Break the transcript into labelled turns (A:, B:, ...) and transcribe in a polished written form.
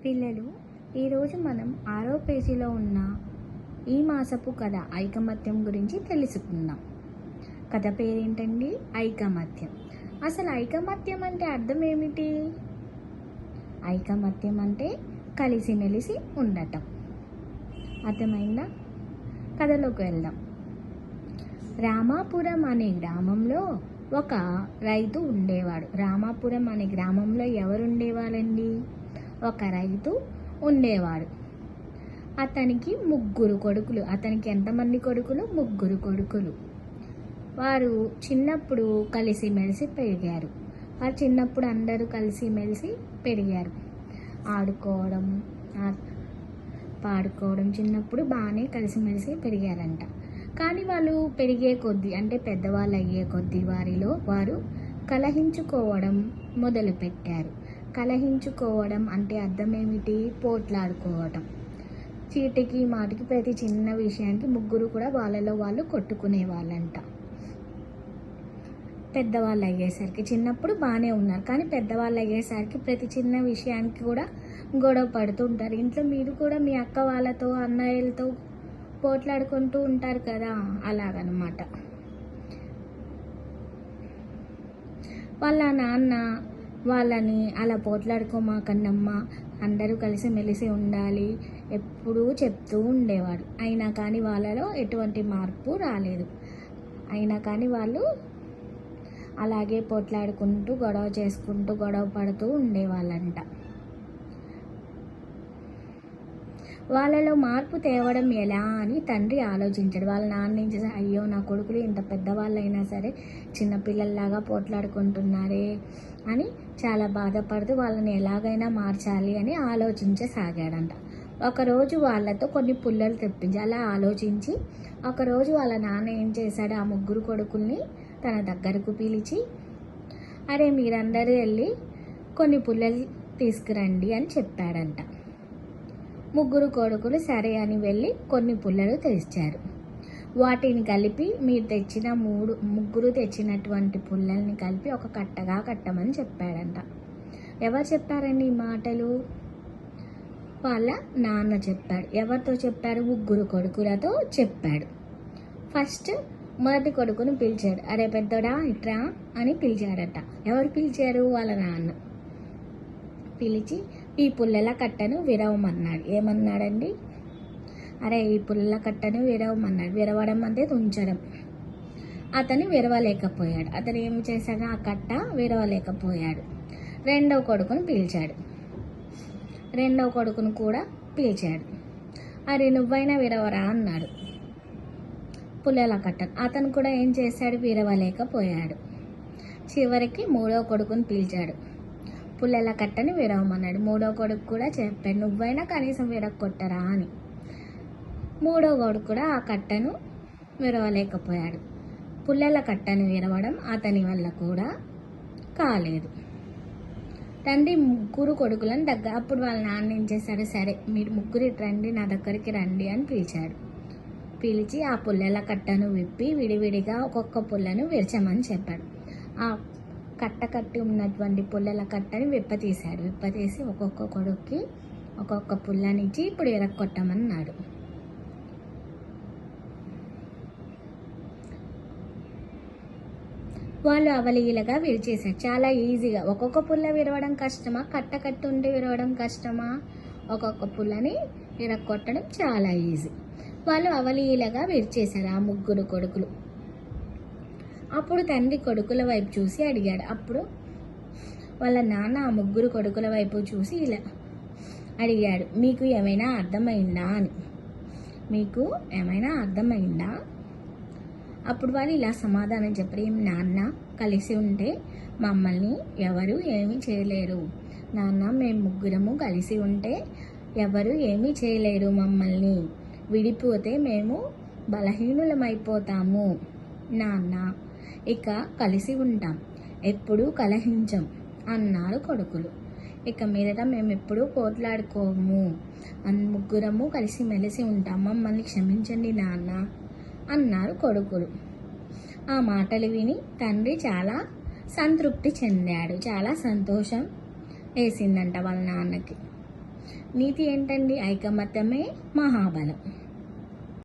A: పిల్లలు, ఈరోజు మనం 6వ పేజీలో ఉన్న ఈ మాసపు కథ ఐకమత్యం గురించి తెలుసుకుందాం. కథ పేరేంటండి? ఐకమత్యం. అసలు ఐకమత్యం అంటే అర్థం ఏమిటి? ఐకమత్యం అంటే కలిసిమెలిసి ఉండటం. అర్థమైందా? కథలోకి వెళ్దాం. రామాపురం అనే గ్రామంలో ఒక రైతు ఉండేవాడు. రామాపురం అనే గ్రామంలో ఎవరుండేవాళ్ళండి? ఒక రైతు ఉండేవాడు. అతనికి 3 కొడుకులు. అతనికి ఎంతమంది కొడుకులు? 3 కొడుకులు. వారు చిన్నప్పుడు కలిసిమెలిసి పెరిగారు. వారు చిన్నప్పుడు అందరూ కలిసిమెలిసి పెరిగారు. ఆడుకోవడం, పాడుకోవడం, చిన్నప్పుడు బాగానే కలిసిమెలిసి పెరిగారంట. కానీ వాళ్ళు పెరిగే కొద్దీ, అంటే పెద్దవాళ్ళు అయ్యే కొద్దీ వారిలో వారు కలహించుకోవడం మొదలుపెట్టారు. కలహించుకోవడం అంటే అర్థం ఏమిటి? పోట్లాడుకోవడం. చీటికి మాటికి ప్రతి చిన్న విషయానికి 3 కూడా వాళ్ళలో వాళ్ళు కొట్టుకునే వాళ్ళంట. పెద్దవాళ్ళు అయ్యేసరికి, చిన్నప్పుడు బాగానే ఉన్నారు కానీ పెద్దవాళ్ళు అయ్యేసరికి ప్రతి చిన్న విషయానికి కూడా గొడవ పడుతూ ఉంటారు. ఇంట్లో మీరు కూడా మీ అక్క వాళ్ళతో, అన్నయ్యలతో పోట్లాడుకుంటూ ఉంటారు కదా, అలాగనమాట. వాళ్ళ నాన్న వాళ్ళని అలా పోట్లాడుకోమాకన్నమ్మా, అందరూ కలిసి మెలిసి ఉండాలి ఎప్పుడూ చెప్తూ ఉండేవాడు. అయినా కానీ వాళ్ళలో ఎటువంటి మార్పు రాలేదు. అయినా కానీ వాళ్ళు అలాగే పోట్లాడుకుంటూ, గొడవ చేసుకుంటూ, గొడవ పడుతూ ఉండేవాళ్ళంట. వాళ్ళలో మార్పు తేవడం ఎలా అని తండ్రి ఆలోచించాడు. వాళ్ళ నాన్న ఏం చేశారు? అయ్యో, నా కొడుకులు ఇంత పెద్దవాళ్ళు అయినా సరే చిన్నపిల్లల్లాగా పోట్లాడుకుంటున్నారే అని చాలా బాధపడుతూ వాళ్ళని ఎలాగైనా మార్చాలి అని ఆలోచించసాగాడంట. ఒకరోజు వాళ్ళతో కొన్ని పుల్లలు తెప్పించి, అలా ఆలోచించి ఒకరోజు వాళ్ళ నాన్న ఏం చేశాడు? ఆ 3 కొడుకుల్ని తన దగ్గరకు పిలిచి, అరే మీరందరూ వెళ్ళి కొన్ని పుల్లలు తీసుకురండి అని చెప్పాడంట. 3 కొడుకులు సరే అని వెళ్ళి కొన్ని పుల్లలు తెచ్చారు. వాటిని కలిపి మీరు తెచ్చిన 3 తెచ్చినటువంటి పుల్లల్ని కలిపి ఒక కట్టగా కట్టమని చెప్పాడంట. ఎవరు చెప్పారండి ఈ మాటలు? వాళ్ళ నాన్న చెప్పాడు. ఎవరితో చెప్పాడు? 3 కొడుకులతో చెప్పాడు. ఫస్ట్ మొదటి కొడుకుని పిలిచాడు. అరే పెద్దోడా ఇట్రా అని పిలిచాడట. ఎవరు పిలిచారు? వాళ్ళ నాన్న. పిలిచి ఈ పుల్లల కట్టను విరవమన్నాడు. ఏమన్నాడండి? అరే ఈ పుల్లల కట్టను విరవమన్నాడు. విరవడం అంటే తుంచడం. అతను విరవలేకపోయాడు. అతను ఏం చేశాడు? ఆ కట్ట విరవలేకపోయాడు. రెండవ కొడుకును పిలిచాడు. రెండవ కొడుకును కూడా పిలిచాడు. అరే నువ్వైనా విరవరా అన్నాడు పుల్లల కట్టను. అతను కూడా ఏం చేశాడు? విరవలేకపోయాడు. చివరికి 3వ కొడుకును పిలిచాడు. పుల్లల కట్టని విరవమన్నాడు. 3వ కొడుకు కూడా చెప్పాడు, నువ్వైనా కనీసం విరగొట్టరా అని. 3వ కొడుకు కూడా ఆ కట్టను విరవలేకపోయాడు. పుల్లల కట్టను విరవడం అతని వల్ల కూడా కాలేదు. తండ్రి 3 కొడుకులను అప్పుడు వాళ్ళ నాన్న ఏం చేశాడు? సరే మీరు 3 రండి, నా దగ్గరికి రండి అని పిలిచాడు. పిలిచి ఆ పుల్లల కట్టను విప్పి విడివిడిగా ఒక్కొక్క పుల్లను విరచమని చెప్పాడు. ఆ కట్టి ఉన్నటువంటి పుల్లల కట్టని విప్పతీశాడు. విప్పతీసి ఒక్కొక్క కొడుక్కి ఒక్కొక్క పుల్లనిచ్చి ఇప్పుడు విరగొట్టమన్నాడు. వాళ్ళు అవలీలగా విరిచేశారు. చాలా ఈజీగా. ఒక్కొక్క పుల్ల విరవడం కష్టమా? కట్టి ఉండి విరవడం కష్టమా? ఒక్కొక్క పుల్లని విరగొట్టడం చాలా ఈజీ. వాళ్ళు అవలీలగా విరిచేశారు ఆ 3 కొడుకులు. అప్పుడు తండ్రి కొడుకుల వైపు చూసి అడిగాడు. అప్పుడు వాళ్ళ నాన్న ఆ 3 కొడుకుల వైపు చూసి ఇలా అడిగాడు, మీకు ఏమైనా అర్థమైందా అని. మీకు ఏమైనా అర్థమైందా? అప్పుడు వాళ్ళు ఇలా సమాధానం చెప్పారు. ఏం నాన్న, కలిసి ఉంటే మమ్మల్ని ఎవరు ఏమీ చేయలేరు. నాన్న, మేము 3 కలిసి ఉంటే ఎవరు ఏమీ చేయలేరు మమ్మల్ని. విడిపోతే మేము బలహీనులమైపోతాము నాన్న. ఇక కలిసి ఉంటాం, ఎప్పుడూ కలహించం అన్నారు కొడుకులు. ఇక మీదట మేము ఎప్పుడూ పోట్లాడుకోము, 3 కలిసి మెలిసి ఉంటాం, మమ్మల్ని క్షమించండి నాన్న అన్నారు కొడుకులు. ఆ మాటలు విని తండ్రి చాలా సంతృప్తి చెందాడు. చాలా సంతోషం వేసిందంట వాళ్ళ నాన్నకి. నీతి ఏంటండి? ఐకమత్యమే మహాబలం.